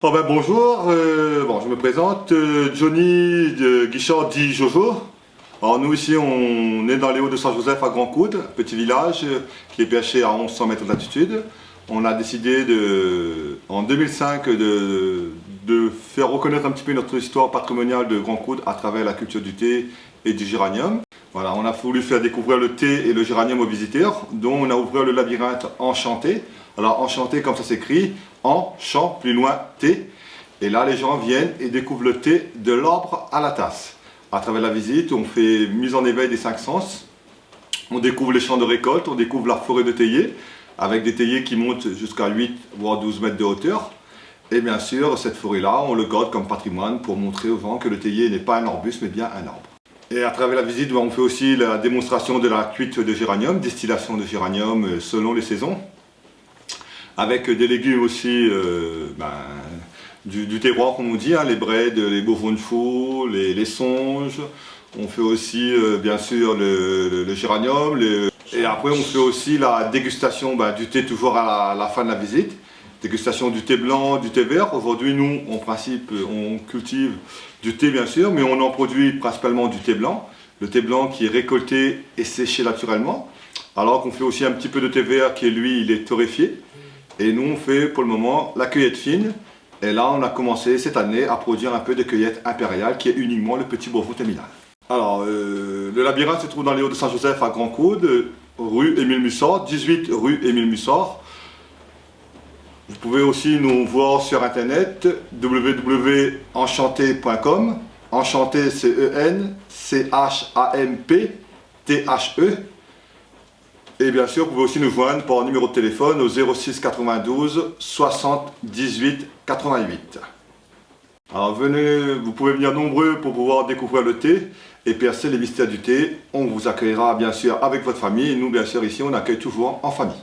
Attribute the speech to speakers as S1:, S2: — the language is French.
S1: Oh ben bonjour, bon, je me présente, Johnny Guichard dit Jojo. Alors nous ici on est dans les Hauts de Saint-Joseph à Grand-Coude, un petit village qui est perché à 1100 mètres d'altitude. On a décidé en 2005 de faire reconnaître un petit peu notre histoire patrimoniale de Grand-Coude à travers la culture du thé et du géranium. Voilà, on a voulu faire découvrir le thé et le géranium aux visiteurs, dont on a ouvert le labyrinthe Enchanté. Alors Enchanté comme ça s'écrit, en chant plus loin thé. Et là les gens viennent et découvrent le thé de l'arbre à la tasse. À travers la visite, on fait mise en éveil des 5 sens. On découvre les champs de récolte, on découvre la forêt de théiers, avec des théiers qui montent jusqu'à 8 voire 12 mètres de hauteur. Et bien sûr, cette forêt-là, on le garde comme patrimoine pour montrer aux gens que le théier n'est pas un arbuste, mais bien un arbre. Et à travers la visite, on fait aussi la démonstration de la cuite de géranium, distillation de géranium selon les saisons. Avec des légumes aussi du terroir, comme on dit, hein, les brèdes, les bourgeons de faux, les songes. On fait aussi, bien sûr, le géranium. Et après, on fait aussi la dégustation du thé, toujours à la fin de la visite. Dégustation du thé blanc, du thé vert. Aujourd'hui, nous, en principe, on cultive du thé, bien sûr, mais on en produit principalement du thé blanc. Le thé blanc qui est récolté et séché naturellement. Alors qu'on fait aussi un petit peu de thé vert qui, lui, il est torréfié. Et nous, on fait pour le moment la cueillette fine. Et là, on a commencé cette année à produire un peu de cueillette impériale qui est uniquement le petit bourgeon terminal. Alors, le labyrinthe se trouve dans les Hauts de Saint-Joseph à Grand-Coude, rue Émile Mussard, 18 rue Émile Mussard. Vous pouvez aussi nous voir sur internet www.enchanté.com. Enchanté, C-E-N-C-H-A-M-P-T-H-E. Et bien sûr, vous pouvez aussi nous joindre par numéro de téléphone au 06 92 60 18 88. Alors venez, vous pouvez venir nombreux pour pouvoir découvrir le thé et percer les mystères du thé. On vous accueillera bien sûr avec votre famille et nous bien sûr ici on accueille toujours en famille.